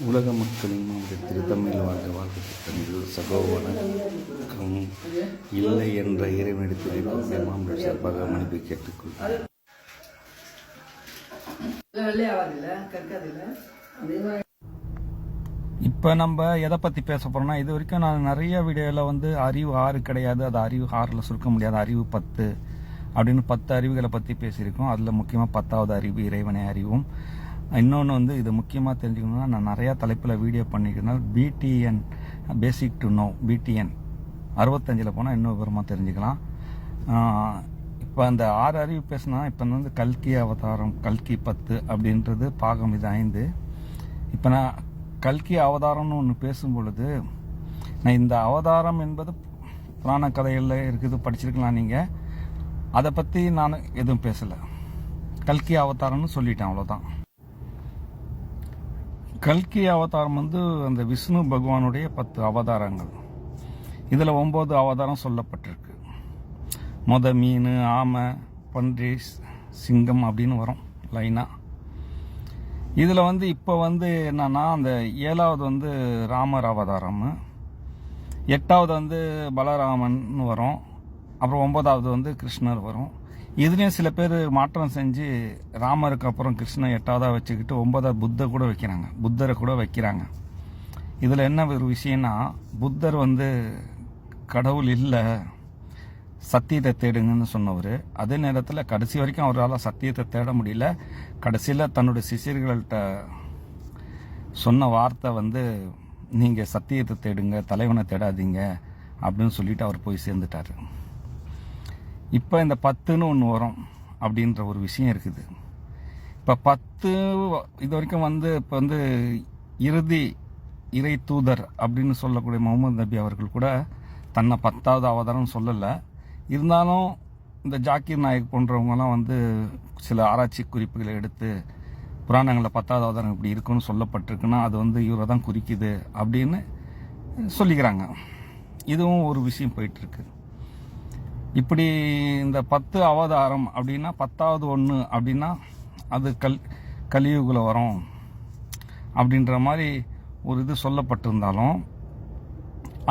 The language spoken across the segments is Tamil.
உலக மக்களின் திருத்தமிழ் வாழ்க வாழ்க்கை சகோவணக்கம் இல்லை என்ற இறைவனிடத்தில் மாம்பழ சார்பாக மன்னிப்பு கேட்டுக்கொள்கிறேன். இப்போ நம்ம எதை பற்றி பேச போகிறோம்னா, இது வரைக்கும் நான் நிறைய வீடியோவில் அறிவு 6 கிடையாது, அது அறிவு 6ல் சுருக்க முடியாது, அறிவு 10 அப்படின்னு 10 அறிவுகளை பற்றி பேசியிருக்கோம். அதில் முக்கியமாக 10வது அறிவு இறைவனை அறிவும். இன்னொன்று இது முக்கியமாக தெரிஞ்சுக்கணும்னா, நான் நிறையா தலைப்பில் வீடியோ பண்ணிக்கிறேன். PTN basic to know, PTN 65 போனால் இன்னும் விவரமாக தெரிஞ்சுக்கலாம். இப்போ அந்த 6 அறிவு பேசினா, இப்போ கல்கி அவதாரம், கல்கி 10 அப்படின்றது பாகம் இது 5. இப்போ நான் கல்கி அவதாரம்னு ஒன்று பேசும் பொழுது, நான் இந்த அவதாரம் என்பது புராண கதைகளில் இருக்குது, படிச்சிருக்கலாம் நீங்கள். அதை பற்றி நான் எதுவும் பேசலை, கல்கி அவதாரம்னு சொல்லிட்டேன், அவ்வளோதான். கல்கி அவதாரம் அந்த விஷ்ணு பகவானுடைய 10 அவதாரங்கள். இதில் 9 அவதாரம் சொல்லப்பட்டிருக்கு. மீன், ஆமை, பன்றி, சிங்கம் அப்படின்னு வரும் லைனாக. இதில் இப்போ என்னன்னா, அந்த 7வது ராமர் அவதாரம், 8வது பலராமன் வரும், அப்புறம் 9வது கிருஷ்ணர் வரும். இதுலேயும் சில பேர் மாற்றம் செஞ்சு ராமருக்கு அப்புறம் கிருஷ்ணன் 8வதாக வச்சுக்கிட்டு 9வது புத்தரை கூட வைக்கிறாங்க. இதில் என்ன ஒரு விஷயம்னா, புத்தர் கடவுள் இல்லை, சத்தியத்தை தேடுங்கன்னு சொன்னவர். அதே நேரத்தில் கடைசி வரைக்கும் அவரால் சத்தியத்தை தேட முடியல. கடைசியில் தன்னுடைய சிஷியர்கள்ட்ட சொன்ன வார்த்தை நீங்கள் சத்தியத்தை தேடுங்க, தலைவனை தேடாதீங்க அப்படின்னு சொல்லிட்டு அவர் போய் சேர்ந்துட்டார். இப்போ இந்த 10ன்னு ஒன்று வரும் அப்படின்ற ஒரு விஷயம் இருக்குது. இப்போ 10 இது வரைக்கும் இப்போ இறுதி இறை தூதர் அப்படின்னு சொல்லக்கூடிய முகமது நபி அவர்கள் கூட தன்னை 10வது அவதாரம் சொல்லலை. இருந்தாலும் இந்த ஜாக்கிர் நாயக் போன்றவங்கலாம் சில ஆராய்ச்சி குறிப்புகளை எடுத்து புராணங்களில் 10வது அவதாரம் இப்படி இருக்குன்னு சொல்லப்பட்டிருக்குன்னா, அது இவரை தான் குறிக்குது அப்படின்னு சொல்லிக்கிறாங்க. இதுவும் ஒரு விஷயம் போயிட்டுருக்கு. இப்படி இந்த 10 அவதாரம் அப்படின்னா 10வது ஒன்று அப்படின்னா அது கலியுகுல வரும் அப்படின்ற மாதிரி ஒரு இது சொல்லப்பட்டிருந்தாலும்,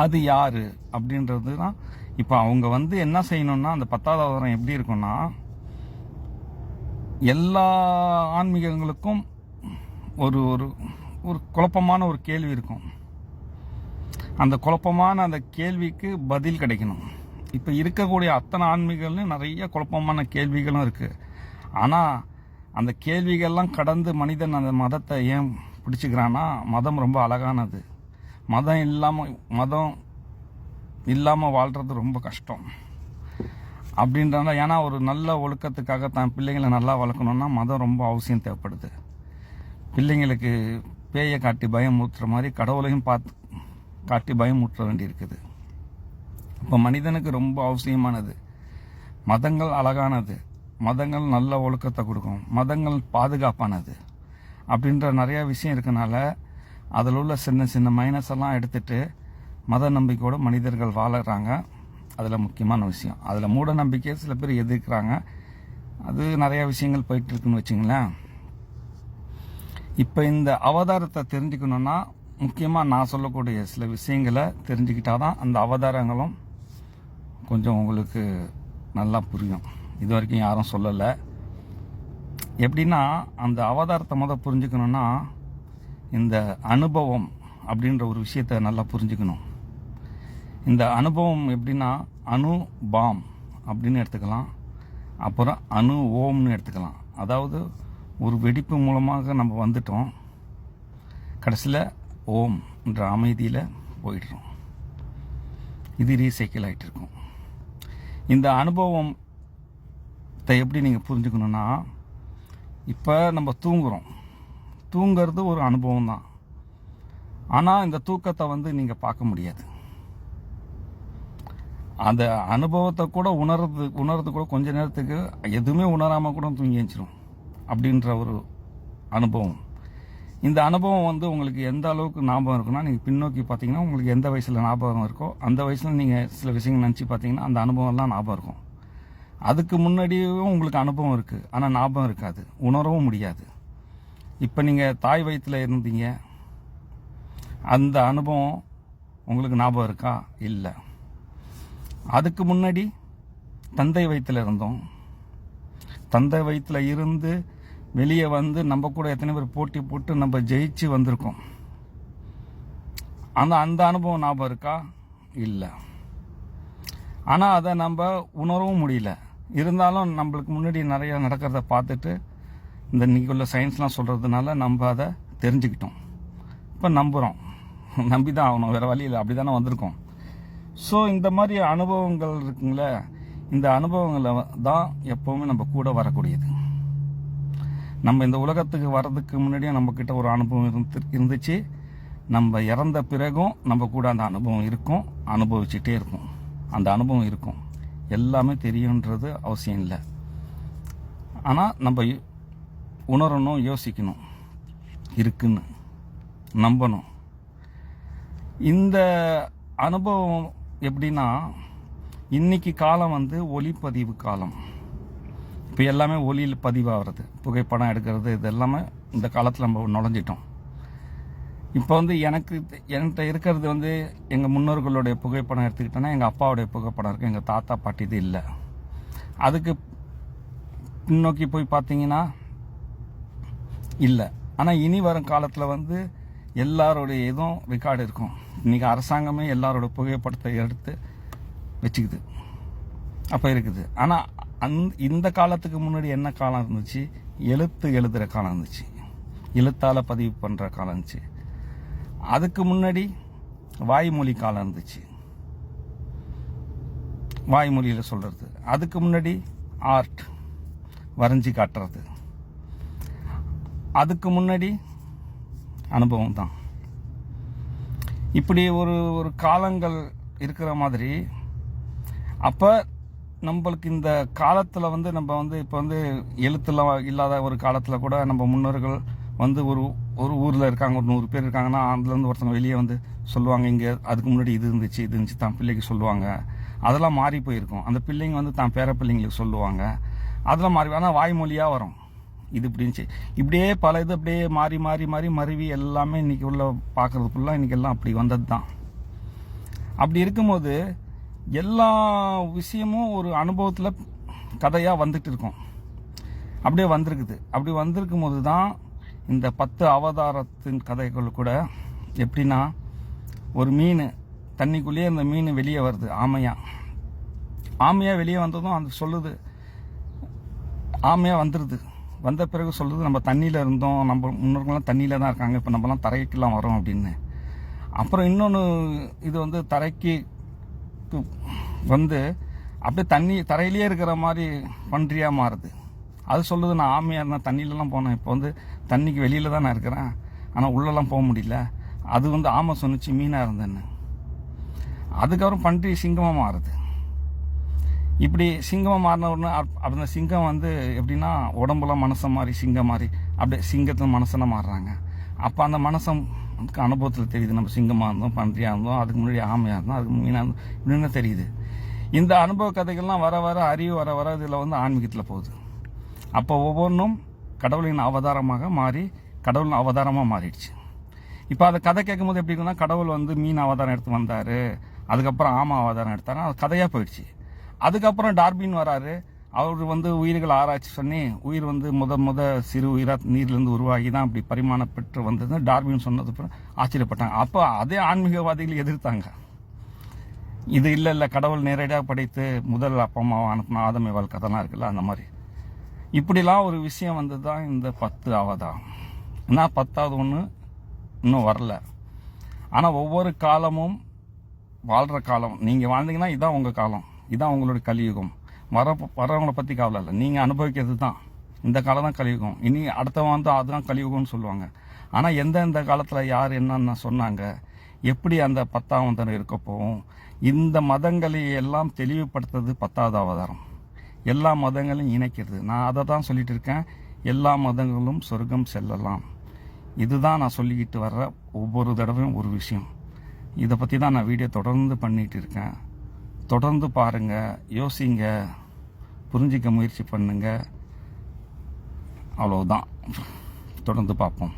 அது யார் அப்படின்றது தான். இப்போ அவங்க என்ன செய்யணும்னா, அந்த 10வது அவதாரம் எப்படி இருக்கும்னா, எல்லா ஆன்மீகங்களுக்கும் ஒரு ஒரு ஒரு குழப்பமான ஒரு கேள்வி இருக்கும். அந்த குழப்பமான அந்த கேள்விக்கு பதில் கிடைக்கணும். இப்போ இருக்கக்கூடிய அத்தனை ஆன்மீகங்கள்லையும் நிறைய குழப்பமான கேள்விகளும் இருக்குது. ஆனால் அந்த கேள்விகள்லாம் கடந்து மனிதன் அந்த மதத்தை ஏன் பிடிச்சிக்கிறான்னா, மதம் ரொம்ப அழகானது. மதம் இல்லாமல் வாழ்கிறது ரொம்ப கஷ்டம் அப்படின்றத. ஏன்னா ஒரு நல்ல ஒழுக்கத்துக்காக தான் பிள்ளைங்களை நல்லா வளர்க்கணுன்னா மதம் ரொம்ப அவசியம் தேவைப்படுது. பிள்ளைங்களுக்கு பேயை காட்டி பயம் ஊற்றுற மாதிரி கடவுளையும் காட்டி பயம் ஊற்ற வேண்டி இருக்குது. இப்போ மனிதனுக்கு ரொம்ப அவசியமானது மதங்கள். அழகானது மதங்கள், நல்ல ஒழுக்கத்தை கொடுக்கும் மதங்கள், பாதுகாப்பானது அப்படின்ற நிறையா விஷயம் இருக்கனால, அதில் உள்ள சின்ன சின்ன மைனஸ் எல்லாம் எடுத்துட்டு மத நம்பிக்கையோடு மனிதர்கள் வாழறாங்க. அதில் முக்கியமான விஷயம், அதில் மூட நம்பிக்கையை சில பேர் எதிர்க்கிறாங்க. அது நிறையா விஷயங்கள் போயிட்டு இருக்குன்னு வச்சுங்களேன். இப்போ இந்த அவதாரத்தை தெரிஞ்சுக்கணுன்னா, முக்கியமாக நான் சொல்லக்கூடிய சில விஷயங்களை தெரிஞ்சுக்கிட்டாதான் அந்த அவதாரங்களும் கொஞ்சம் உங்களுக்கு நல்லா புரியும். இது வரைக்கும் யாரும் சொல்லலை. எப்படின்னா, அந்த அவதாரத்தை புரிஞ்சுக்கணுன்னா, இந்த அனுபவம் அப்படின்ற ஒரு விஷயத்தை நல்லா புரிஞ்சுக்கணும். இந்த அனுபவம் எப்படின்னா, அணு பாம் அப்படின்னு எடுத்துக்கலாம், அப்புறம் அணு ஓம்னு எடுத்துக்கலாம். அதாவது ஒரு வெடிப்பு மூலமாக நம்ம வந்துட்டோம், கடைசியில் ஓம் என்ற அமைதியில் போயிடுறோம். இது ரீசைக்கிள் ஆகிட்டு இருக்கும். இந்த அனுபவத்தை எப்படி நீங்கள் புரிஞ்சுக்கணுன்னா, இப்போ நம்ம தூங்குறது ஒரு அனுபவம் தான். ஆனால் இந்த தூக்கத்தை நீங்கள் பார்க்க முடியாது. அந்த அனுபவத்தை கூட உணர்றது கூட கொஞ்ச நேரத்துக்கு எதுவுமே உணராமல் கூட தூங்கி எழுந்திரும் அப்படின்ற ஒரு அனுபவம். இந்த அனுபவம் உங்களுக்கு எந்த அளவுக்கு ஞாபகம் இருக்குன்னா, நீங்கள் பின்னோக்கி பார்த்தீங்கன்னா உங்களுக்கு எந்த வயசில் ஞாபகம் இருக்கோ அந்த வயசில் நீங்கள் சில விஷயங்கள் நினச்சி பார்த்தீங்கன்னா அந்த அனுபவம்லாம் ஞாபகம் இருக்கும். அதுக்கு முன்னாடியும் உங்களுக்கு அனுபவம் இருக்குது, ஆனால் ஞாபகம் இருக்காது, உணரவும் முடியாது. இப்போ நீங்கள் தாய் வயிற்றில் இருந்தீங்க, அந்த அனுபவம் உங்களுக்கு ஞாபகம் இருக்கா? இல்லை. அதுக்கு முன்னாடி தந்தை வயிற்றில் இருந்தோம். தந்தை வயிற்றில் இருந்து வெளியே வந்து நம்ம கூட எத்தனை பேர் போட்டி போட்டு நம்ம ஜெயிச்சு வந்திருக்கோம். ஆனால் அந்த அனுபவம் ஞாபகம் இருக்கா? இல்லை. ஆனால் அதை நம்ம உணரவும் முடியல. இருந்தாலும் நம்மளுக்கு முன்னாடி நிறைய நடக்கிறத பார்த்துட்டு இந்த இன்னைக்குள்ள சயின்ஸ்லாம் சொல்கிறதுனால நம்ம அதை தெரிஞ்சுக்கிட்டோம். இப்போ நம்புகிறோம், நம்பி தான் ஆகணும், வேறு வழியில் அப்படி தானே வந்திருக்கோம். ஸோ இந்த மாதிரி அனுபவங்கள் இருக்குங்களே, இந்த அனுபவங்களை தான் எப்போவுமே நம்ம கூட வரக்கூடியது. நம்ம இந்த உலகத்துக்கு வர்றதுக்கு முன்னாடியே நம்மக்கிட்ட ஒரு அனுபவம் இருந்துச்சு. நம்ம இறந்த பிறகும் நம்ம கூட அந்த அனுபவம் இருக்கும், அனுபவிச்சுட்டே இருக்கும். அந்த அனுபவம் இருக்கும். எல்லாமே தெரியுன்றது அவசியம் இல்லை. ஆனால் நம்ம உணரணும், யோசிக்கணும், இருக்குன்னு நம்பணும். இந்த அனுபவம் எப்படின்னா, இன்னைக்கு காலம் வந்து ஒளிப்பதிவு காலம். இப்போ எல்லாமே ஒளியில் பதிவாகிறது, புகைப்படம் எடுக்கிறது, இது எல்லாமே இந்த காலத்தில் நம்ம நுழைஞ்சிட்டோம். இப்போ வந்து என்கிட்ட இருக்கிறது வந்து எங்கள் முன்னோர்களுடைய புகைப்படம் எடுத்துக்கிட்டோன்னா எங்கள் அப்பாவுடைய புகைப்படம் இருக்குது, எங்கள் தாத்தா பாட்டி இது இல்லை. அதுக்கு பின்னோக்கி போய் பார்த்தீங்கன்னா இல்லை. ஆனால் இனி வரும் காலத்தில் வந்து எல்லாருடைய இதுவும் ரெக்கார்டு இருக்கும். இன்றைக்கி அரசாங்கமே எல்லாரோட புகைப்படத்தை எடுத்து வச்சுக்குது, அப்போ இருக்குது. ஆனால் இந்த காலத்துக்கு முன்னாடி என்ன காலம் இருந்துச்சு? எழுதுகிற காலம் இருந்துச்சு, எழுத்தால் பதிவு பண்ணுற காலம் இருந்துச்சு. அதுக்கு முன்னாடி வாய்மொழி காலம் இருந்துச்சு, வாய்மொழியில் சொல்கிறது. அதுக்கு முன்னாடி ஆர்ட், வரைஞ்சி காட்டுறது. அதுக்கு முன்னாடி அனுபவம் தான். இப்படி ஒரு காலங்கள் இருக்கிற மாதிரி அப்போ நம்மளுக்கு இந்த காலத்தில் வந்து நம்ம வந்து இப்போ வந்து எழுத்துல இல்லாத ஒரு காலத்தில் கூட நம்ம முன்னோர்கள் வந்து ஒரு ஊரில் இருக்காங்க, ஒரு 100 பேர் இருக்காங்கன்னா அதுலேருந்து ஒருத்தவங்க வெளியே வந்து சொல்லுவாங்க, இங்கே அதுக்கு முன்னாடி இது இருந்துச்சு தான் பிள்ளைக்கு சொல்லுவாங்க. அதெல்லாம் மாறி போயிருக்கும். அந்த பிள்ளைங்க வந்து தான் பேர பிள்ளைங்களுக்கு சொல்லுவாங்க, அதெல்லாம் மாறி. ஆனால் வாய்மொழியாக வரும், இது இப்படின்ச்சு. இப்படியே பல இது அப்படியே மாறி மாறி மாறி மருவி எல்லாமே இன்றைக்கி உள்ள பார்க்குறது ஃபுல்லாக இன்றைக்கி எல்லாம் அப்படி வந்தது தான். அப்படி இருக்கும்போது எல்லா விஷயமும் ஒரு அனுபவத்தில் கதையாக வந்துட்டு இருக்கும், அப்படியே வந்திருக்குது. அப்படி வந்திருக்கும் போது தான் இந்த 10 அவதாரத்தின் கதைகள் கூட எப்படின்னா, ஒரு மீன் தண்ணிக்குள்ளேயே இந்த மீன் வெளியே வருது, ஆமையாக வெளியே வந்ததும் அந்த சொல்லுது, ஆமையாக வந்துடுது. வந்த பிறகு சொல்லுது, நம்ம தண்ணியில் இருந்தோம், நம்ம முன்னோர்கள்லாம் தண்ணியில் தான் இருக்காங்க, இப்போ நம்மலாம் தரைக்கெல்லாம் வரோம் அப்படின்னு. அப்புறம் இன்னொன்று இது வந்து தரைக்கு வந்து அப்படியே தரையிலேயே இருக்கிற மாதிரி பன்றியாக மாறுது. அது சொல்லுது, நான் ஆமையாக இருந்தேன், தண்ணியிலலாம் போனேன், இப்போ வந்து தண்ணிக்கு வெளியில் தான் நான் இருக்கிறேன், ஆனால் உள்ளெல்லாம் போக முடியல. அது வந்து ஆமை சொன்னிச்சு மீனாக இருந்தேன்னு. அதுக்கப்புறம் பன்றி சிங்கமாக மாறுது. இப்படி சிங்கமாக மாறின உடனே அந்த சிங்கம் வந்து எப்படின்னா உடம்புலாம் மனசை மாதிரி சிங்கம் மாதிரி அப்படியே சிங்கத்தில் மனசனை மாறுறாங்க. அப்போ அந்த மனசம் அனுபவத்தில் தெரியுது, நம்ம சிங்கமாக இருந்தோம், பன்றியாக இருந்தோம், அதுக்கு முன்னாடி ஆமையாக இருந்தோம், அதுக்கு மீனாக இருந்தோம், இப்படின்னு தெரியுது. இந்த அனுபவ கதைகள்லாம் வர வர அறிவு வர வர இதில் வந்து ஆன்மீகத்தில் போகுது. அப்போ ஒவ்வொன்றும் கடவுளின் அவதாரமாக மாறி கடவுளின் அவதாரமாக மாறிடுச்சு. இப்போ அதை கதை கேட்கும்போது எப்படி இருக்குன்னா, கடவுள் வந்து மீன் அவதாரம் எடுத்து வந்தார், அதுக்கப்புறம் ஆமா அவதாரம் எடுத்தாரு, அது கதையாக போயிடுச்சு. அதுக்கப்புறம் டார்வின் வராரு, அவர் வந்து உயிர்கள் ஆராய்ச்சி பண்ணி உயிர் வந்து முத சிறு உயிராக நீர்லேருந்து உருவாகி தான் அப்படி பரிமாணம் பெற்று வந்தது டார்வின் சொன்னது ஆச்சரியப்பட்டாங்க. அப்போ அதே ஆன்மீகவாதிகள் எதிர்த்தாங்க. இது இல்லை கடவுள் நேரடியாக படைத்து முதல் அப்பா அம்மாவை அனுப்பின ஆதமேவாள் கதைலாம் இருக்குல்ல, அந்த மாதிரி இப்படிலாம் ஒரு விஷயம் வந்து தான் இந்த 10 அவதாரம். ஏன்னா 10வது ஒன்று இன்னும் வரல. ஆனால் ஒவ்வொரு காலமும் வாழ்கிற காலம், நீங்கள் வாழ்ந்தீங்கன்னா இதுதான் உங்கள் காலம், இதுதான் உங்களுடைய கலியுகம். வரவங்களை பற்றி கவலை இல்லை, நீங்கள் அனுபவிக்கிறது தான் இந்த காலம் தான் கலியுகம். இனி அடுத்தவன் வந்து அதுதான் கலியுகம்னு சொல்லுவாங்க. ஆனால் எந்தெந்த காலத்தில் யார் என்னென்ன சொன்னாங்க, எப்படி அந்த 10ஆம் தரம் இருக்க போகும், இந்த மதங்களை எல்லாம் தெளிவுபடுத்துறது 10வது அவதாரம். எல்லா மதங்களையும் இணைக்கிறது. நான் அதை தான் சொல்லிட்டு இருக்கேன், எல்லா மதங்களும் சொர்க்கம் செல்லலாம். இதுதான் நான் சொல்லிக்கிட்டு வர்ற ஒவ்வொரு தடவையும் ஒரு விஷயம். இதை பற்றி தான் நான் வீடியோ தொடர்ந்து பண்ணிகிட்டு இருக்கேன். தொடர்ந்து பாருங்கள், யோசிங்க, புரிஞ்சிக்க முயற்சி பண்ணுங்க. அவ்வளவுதான், தொடர்ந்து பார்ப்போம்.